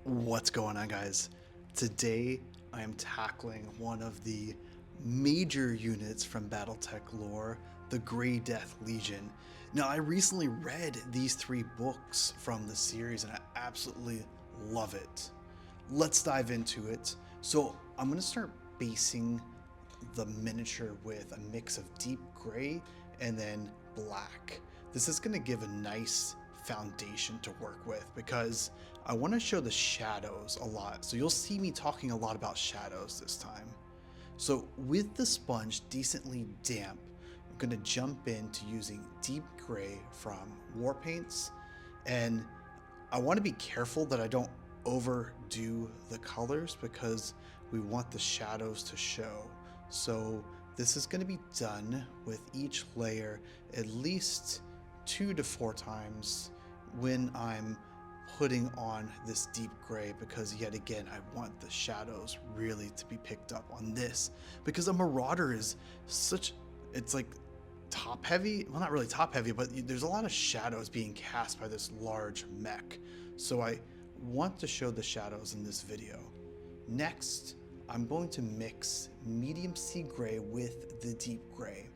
What's going on, guys? Today I am tackling one of the major units from BattleTech lore, the Grey Death Legion. Now, I recently read these 3 books from the series and I absolutely love it. Let's dive into it. So I'm going to start basing the miniature with a mix of deep gray and then black. This is going to give a nice foundation to work with because I want to show the shadows a lot. So you'll see me talking a lot about shadows this time. So with the sponge decently damp, I'm going to jump into using deep gray from war paints, and I want to be careful that I don't overdo the colors because we want the shadows to show. So this is going to be done with each layer at least 2 to 4 times when I'm putting on this deep gray, because yet again I want the shadows really to be picked up on this, because a Marauder is it's like top heavy. Well, not really top heavy, but there's a lot of shadows being cast by this large mech, so I want to show the shadows in this video. Next, I'm going to mix medium sea gray with the deep gray.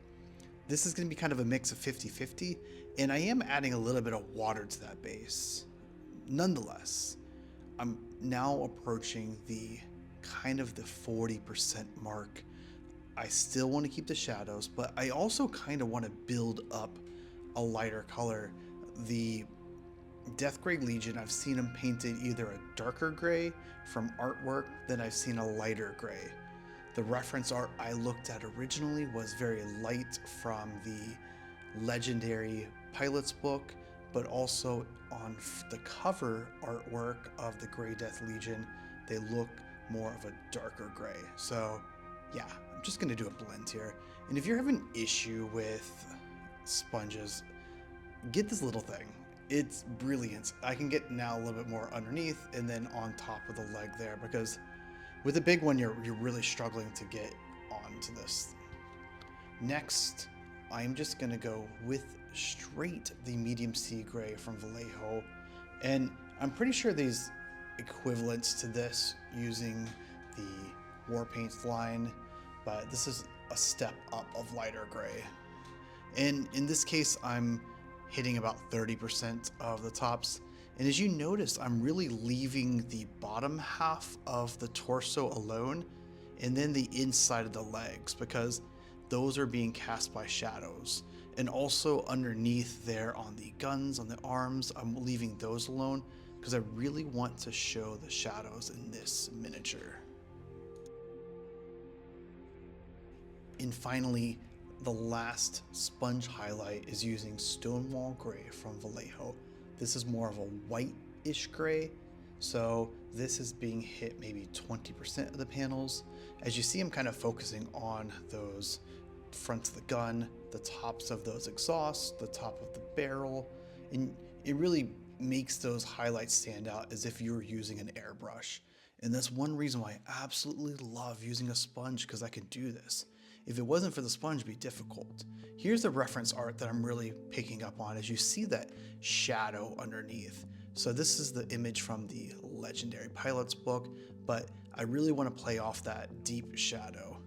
This is going to be kind of a mix of 50-50, and I am adding a little bit of water to that base. Nonetheless, I'm now approaching the 40% mark. I still want to keep the shadows, but I also kind of want to build up a lighter color. The Death Grey Legion, I've seen them painted either a darker gray from artwork, then I've seen a lighter gray. The reference art I looked at originally was very light from the legendary Pilot's book, but also on the cover artwork of the Grey Death Legion, they look more of a darker gray. So yeah, I'm just gonna do a blend here. And if you're having an issue with sponges, get this little thing. It's brilliant. I can get now a little bit more underneath and then on top of the leg there, because with the big one, you're really struggling to get onto this. Next, I'm just gonna go with straight the medium sea gray from Vallejo, and I'm pretty sure these equivalents to this using the war paints line, but this is a step up of lighter gray. And in this case, I'm hitting about 30% of the tops. And as you notice, I'm really leaving the bottom half of the torso alone, and then the inside of the legs, because those are being cast by shadows. And also underneath there on the guns, on the arms, I'm leaving those alone because I really want to show the shadows in this miniature. And finally, the last sponge highlight is using Stonewall Gray from Vallejo. This is more of a white-ish gray, so this is being hit maybe 20% of the panels. As you see, I'm kind of focusing on those fronts of the gun, the tops of those exhausts, the top of the barrel, and it really makes those highlights stand out as if you were using an airbrush. And that's one reason why I absolutely love using a sponge, because I can do this. If it wasn't for the sponge, it'd be difficult. Here's the reference art that I'm really picking up on, as you see that shadow underneath. So this is the image from the legendary Pilot's book, but I really want to play off that deep shadow.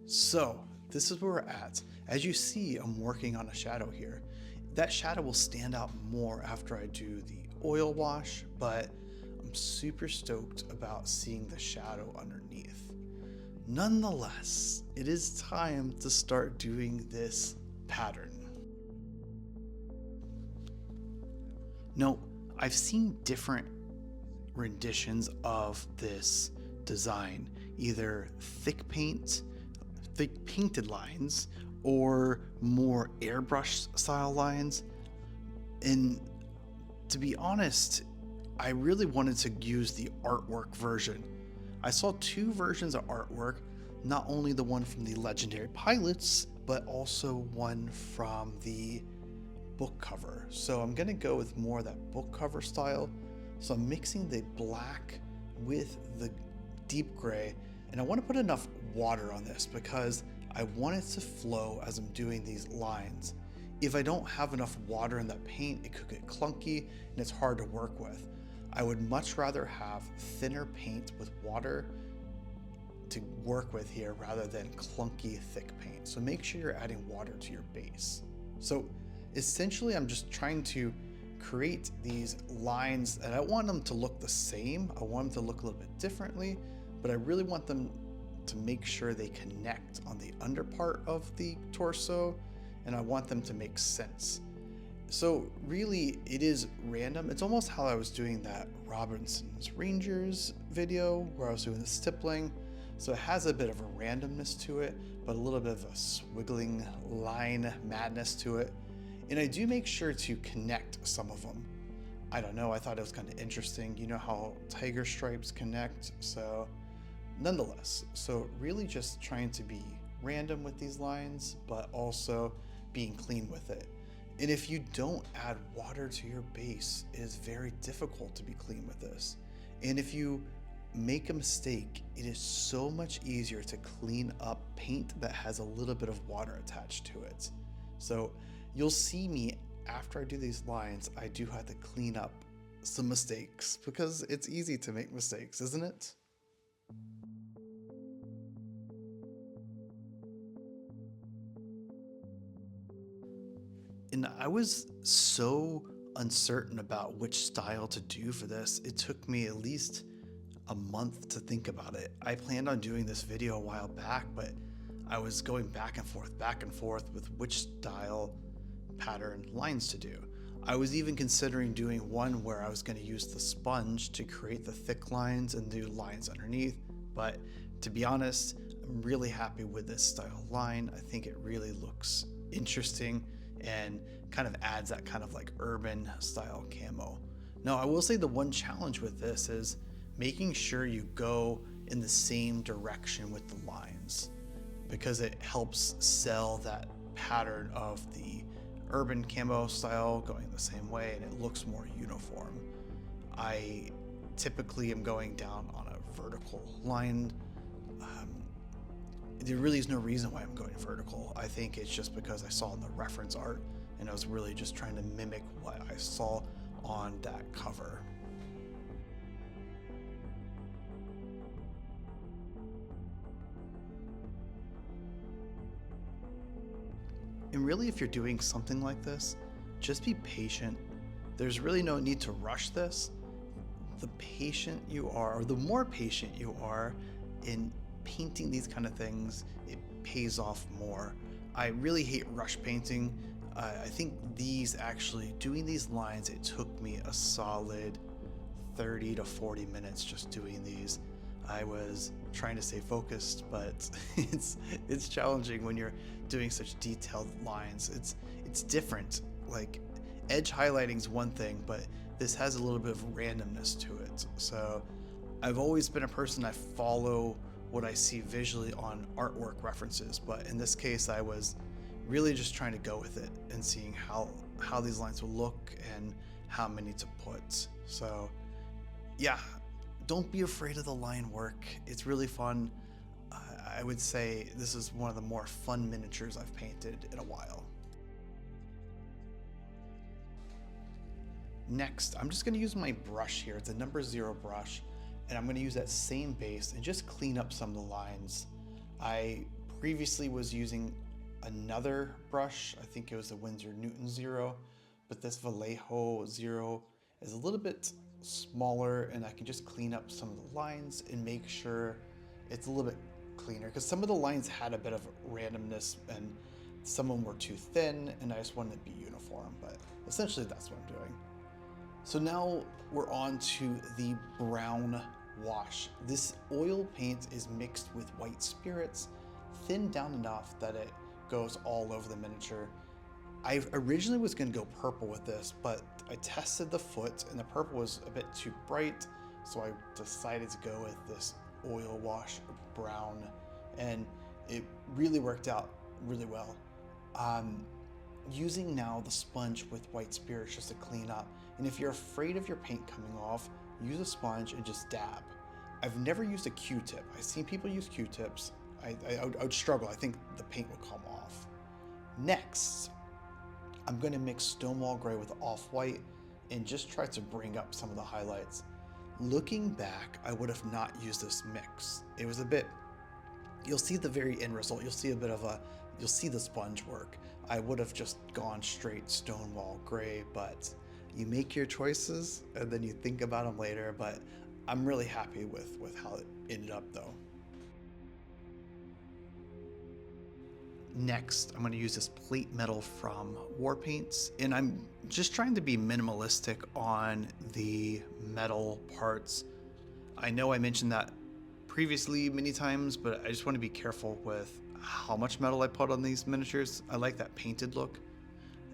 So this is where we're at. As you see, I'm working on a shadow here. That shadow will stand out more after I do the oil wash, but I'm super stoked about seeing the shadow underneath. Nonetheless, it is time to start doing this pattern. Now, I've seen different renditions of this design, either thick painted lines or more airbrush style lines. And to be honest, I really wanted to use the artwork version. I saw 2 versions of artwork, not only the one from the legendary pilots, but also one from the book cover. So I'm gonna go with more of that book cover style. So I'm mixing the black with the deep gray, and I want to put enough water on this because I want it to flow as I'm doing these lines. If I don't have enough water in that paint, it could get clunky and it's hard to work with. I would much rather have thinner paint with water to work with here rather than clunky thick paint. So make sure you're adding water to your base. So essentially I'm just trying to create these lines, and I want them to look the same. I want them to look a little bit differently, but I really want them to make sure they connect on the under part of the torso, and I want them to make sense. So really it is random. It's almost how I was doing that Robinson's Rangers video where I was doing the stippling. So it has a bit of a randomness to it, but a little bit of a swiggling line madness to it. And I do make sure to connect some of them. I don't know, I thought it was kind of interesting. You know how tiger stripes connect? So nonetheless, so really just trying to be random with these lines, but also being clean with it. And if you don't add water to your base, it is very difficult to be clean with this. And if you make a mistake, it is so much easier to clean up paint that has a little bit of water attached to it. So you'll see me after I do these lines, I do have to clean up some mistakes because it's easy to make mistakes, isn't it? And I was so uncertain about which style to do for this. It took me at least a month to think about it. I planned on doing this video a while back, but I was going back and forth with which style pattern lines to do. I was even considering doing one where I was going to use the sponge to create the thick lines and do lines underneath, but to be honest, I'm really happy with this style line. I think it really looks interesting and kind of adds that kind of like urban style camo. Now, I will say the one challenge with this is making sure you go in the same direction with the lines, because it helps sell that pattern of the urban camo style going the same way, and it looks more uniform. I typically am going down on a vertical line. There really is no reason why I'm going vertical. I think it's just because I saw in the reference art and I was really just trying to mimic what I saw on that cover. And really, if you're doing something like this, just be patient. There's really no need to rush this. The patient you are, or the more patient you are in painting these kind of things, it pays off more. I really hate rush painting. I think doing these lines, it took me a solid 30 to 40 minutes just doing these. I was trying to stay focused, but it's challenging when you're doing such detailed lines. It's different. Like edge highlighting is one thing, but this has a little bit of randomness to it. So I've always been a person, I follow what I see visually on artwork references, but in this case I was really just trying to go with it and seeing how these lines will look and how many to put. So yeah, don't be afraid of the line work. It's really fun. I would say this is one of the more fun miniatures I've painted in a while. Next, I'm just going to use my brush here. It's a number 0 brush, and I'm going to use that same base and just clean up some of the lines. I previously was using another brush. I think it was the Winsor Newton 0, but this Vallejo 0 is a little bit smaller, and I can just clean up some of the lines and make sure it's a little bit cleaner, because some of the lines had a bit of randomness and some of them were too thin, and I just wanted it to be uniform, but essentially that's what I'm doing. So now we're on to the brown wash. This oil paint is mixed with white spirits, thinned down enough that it goes all over the miniature. I originally was going to go purple with this, but I tested the foot and the purple was a bit too bright, so I decided to go with this oil wash brown, and it really worked out really well. Using now the sponge with white spirits just to clean up, and if you're afraid of your paint coming off, use a sponge and just dab. I've never used a Q-tip. I've seen people use Q-tips. I would struggle. I think the paint would come off. Next, I'm going to mix Stonewall Gray with Off-White and just try to bring up some of the highlights. Looking back, I would have not used this mix. It was a bit, you'll see the very end result. You'll see a bit of a, you'll see the sponge work. I would have just gone straight Stonewall Gray, but you make your choices and then you think about them later. But I'm really happy with how it ended up though. Next, I'm going to use this plate metal from War Paints, and I'm just trying to be minimalistic on the metal parts. I know I mentioned that previously many times, but I just want to be careful with how much metal I put on these miniatures. I like that painted look.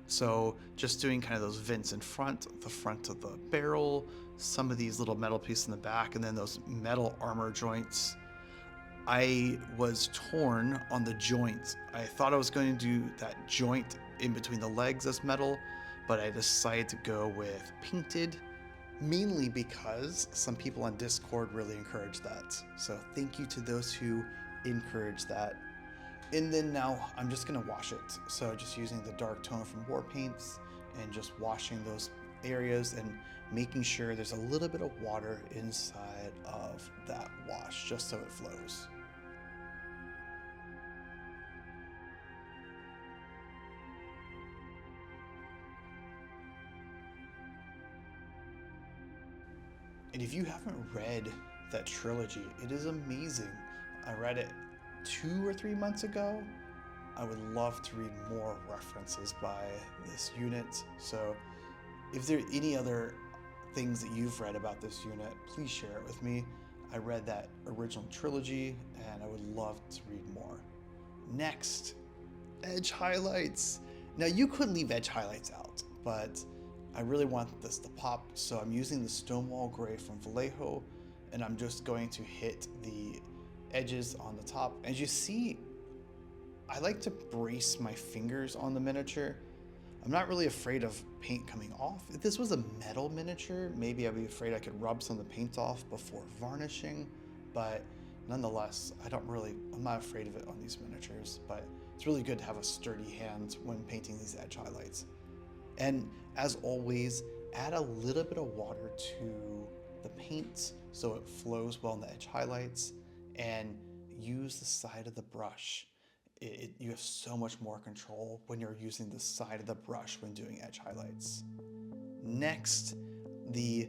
So just doing kind of those vents in front, the front of the barrel, some of these little metal pieces in the back, and then those metal armor joints. I was torn on the joint. I thought I was going to do that joint in between the legs as metal, but I decided to go with painted, mainly because some people on Discord really encouraged that. So thank you to those who encouraged that. And then now I'm just gonna wash it. So just using the dark tone from War Paints and just washing those areas and making sure there's a little bit of water inside of that wash just so it flows. And if you haven't read that trilogy, it is amazing. I read it 2 or 3 months ago. I would love to read more references by this unit. So if there are any other things that you've read about this unit, please share it with me. I read that original trilogy and I would love to read more. Next, edge highlights. Now you could leave edge highlights out, but I really want this to pop, so I'm using the Stonewall Gray from Vallejo, and I'm just going to hit the edges on the top. As you see, I like to brace my fingers on the miniature. I'm not really afraid of paint coming off. If this was a metal miniature, maybe I'd be afraid I could rub some of the paint off before varnishing, but nonetheless, I'm not afraid of it on these miniatures, but it's really good to have a sturdy hand when painting these edge highlights. And as always, add a little bit of water to the paint so it flows well in the edge highlights, and use the side of the brush. You have so much more control when you're using the side of the brush when doing edge highlights. Next, the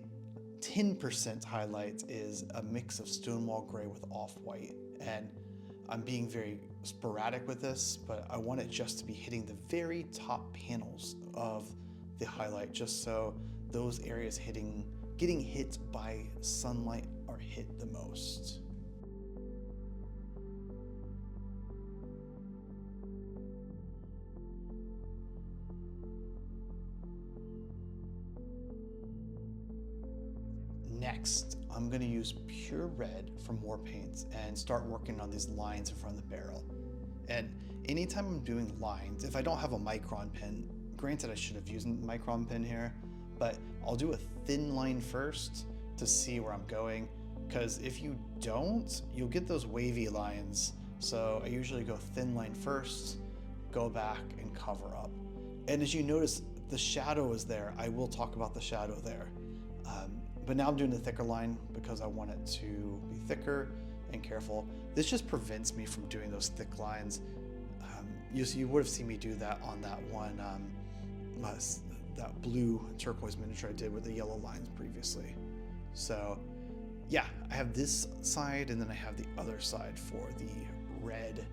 10% highlight is a mix of Stonewall Gray with off-white, and I'm being very sporadic with this, but I want it just to be hitting the very top panels of the highlight, just so those areas getting hit by sunlight are hit the most. Next, I'm going to use pure red from War Paints and start working on these lines in front of the barrel. And anytime I'm doing lines, if I don't have a micron pen, granted I should have used a micron pen here, but I'll do a thin line first to see where I'm going, because if you don't, you'll get those wavy lines. So I usually go thin line first, go back and cover up. And as you notice, the shadow is there. I will talk about the shadow there. But now I'm doing the thicker line because I want it to be thicker and careful. This just prevents me from doing those thick lines. You would have seen me do that on that one, that blue turquoise miniature I did with the yellow lines previously. So yeah, I have this side and then I have the other side for the red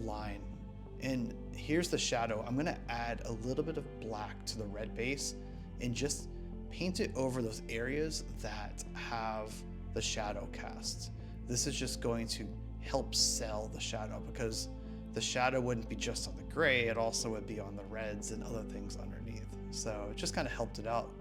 line. And here's the shadow. I'm gonna add a little bit of black to the red base and just paint it over those areas that have the shadow cast. This is just going to help sell the shadow, because the shadow wouldn't be just on the gray, it also would be on the reds and other things underneath. So it just kind of helped it out.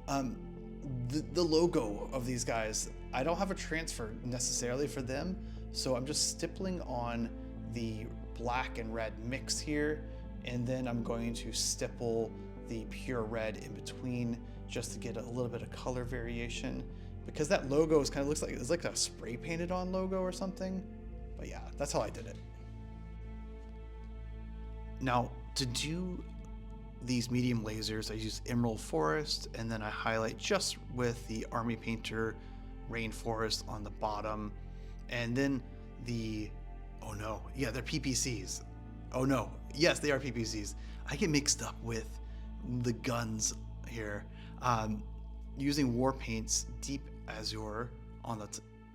The logo of these guys, I don't have a transfer necessarily for them, so I'm just stippling on the black and red mix here, and then I'm going to stipple the pure red in between just to get a little bit of color variation, because that logo is kind of looks like it's like a spray painted on logo or something. But yeah, that's how I did it. Now, to do these medium lasers, I use Emerald Forest, and then I highlight just with the Army Painter Rainforest on the bottom. And then oh no, yeah, they're PPCs. Oh no, yes, they are PPCs. I get mixed up with the guns here. Using war paints, Deep Azure on the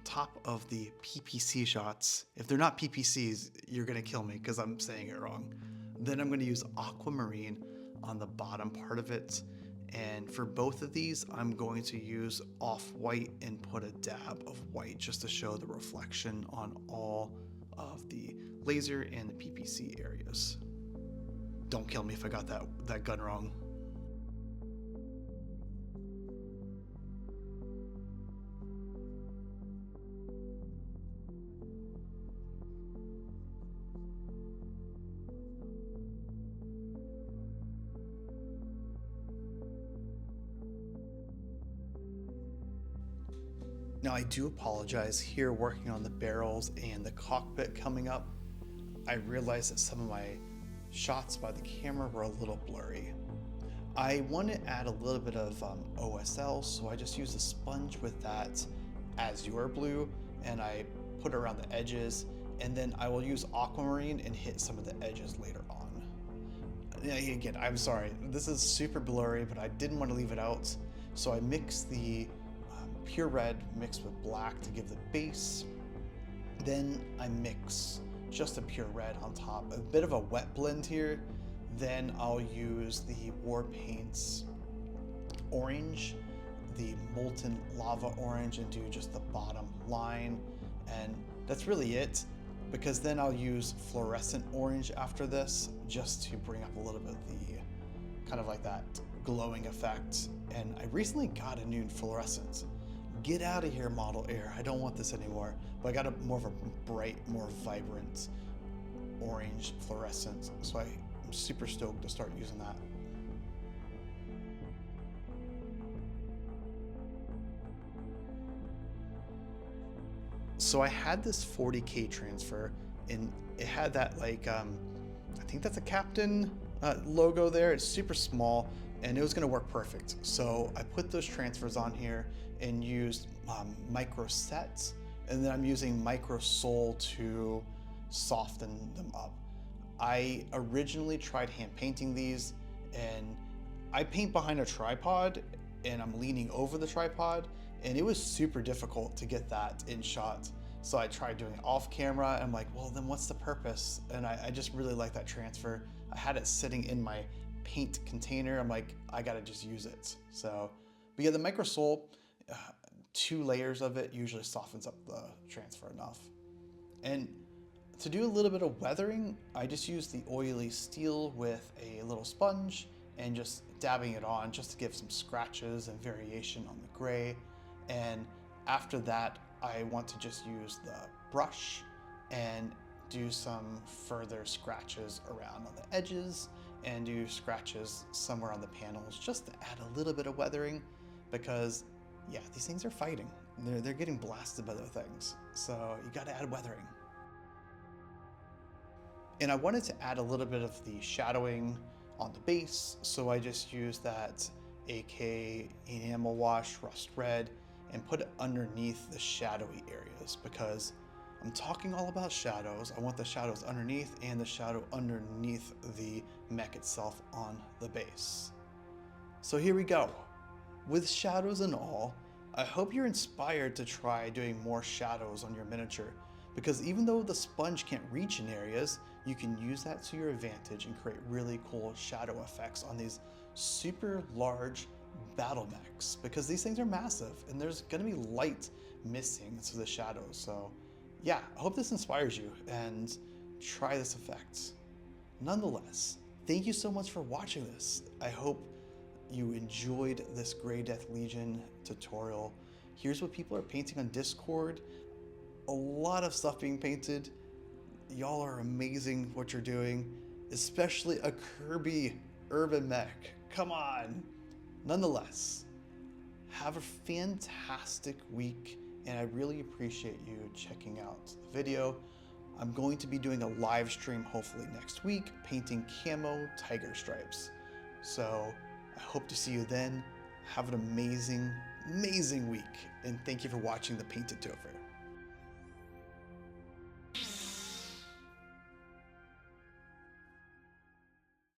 top of the PPC shots. If they're not PPCs, you're gonna kill me because I'm saying it wrong. Then I'm gonna use Aquamarine on the bottom part of it. And for both of these, I'm going to use off-white and put a dab of white just to show the reflection on all of the laser and the PPC areas. Don't kill me if I got that gun wrong. Now I do apologize here, working on the barrels and the cockpit coming up. I realized that some of my shots by the camera were a little blurry. I want to add a little bit of OSL, so I just use a sponge with that azure blue and I put it around the edges, and then I will use aquamarine and hit some of the edges later on. Again, I'm sorry, this is super blurry, but I didn't want to leave it out, so I mixed the pure red mixed with black to give the base. Then I mix just a pure red on top, a bit of a wet blend here. Then I'll use the war paints orange, the molten lava orange, and do just the bottom line. And that's really it, because then I'll use fluorescent orange after this just to bring up a little bit of the kind of like that glowing effect. And I recently got a new fluorescent. Get out of here, Model Air. I don't want this anymore. But I got a more of a bright, more vibrant orange fluorescent. So I'm super stoked to start using that. So I had this 40K transfer, and it had that like, I think that's a captain logo there. It's super small, and it was gonna work perfect. So I put those transfers on here and used micro sets, and then I'm using micro soul to soften them up. I originally tried hand painting these, and I paint behind a tripod and I'm leaning over the tripod, and it was super difficult to get that in shot. So I tried doing it off camera, and I'm like, well, then what's the purpose? And I just really like that transfer. I had it sitting in my paint container. I'm like, I gotta just use it. So, but yeah, the micro soul, 2 layers of it usually softens up the transfer enough. And to do a little bit of weathering, I just use the oily steel with a little sponge and just dabbing it on just to give some scratches and variation on the gray. And after that, I want to just use the brush and do some further scratches around on the edges and do scratches somewhere on the panels just to add a little bit of weathering, because yeah, these things are fighting. They're getting blasted by other things. So you gotta add weathering. And I wanted to add a little bit of the shadowing on the base, so I just used that AK enamel wash rust red and put it underneath the shadowy areas, because I'm talking all about shadows. I want the shadows underneath and the shadow underneath the mech itself on the base. So here we go. With shadows and all, I hope you're inspired to try doing more shadows on your miniature, because even though the sponge can't reach in areas, you can use that to your advantage and create really cool shadow effects on these super large battle mechs, because these things are massive and there's gonna be light missing to the shadows. So yeah, I hope this inspires you and try this effect. Nonetheless, thank you so much for watching this. I hope you enjoyed this Grey Death Legion tutorial. Here's what people are painting on Discord. A lot of stuff being painted. Y'all are amazing what you're doing, especially a Kirby urban mech. Come on. Nonetheless, have a fantastic week, and I really appreciate you checking out the video. I'm going to be doing a live stream hopefully next week, painting camo tiger stripes. So I hope to see you then. Have an amazing, amazing week, and thank you for watching The Painted Topher.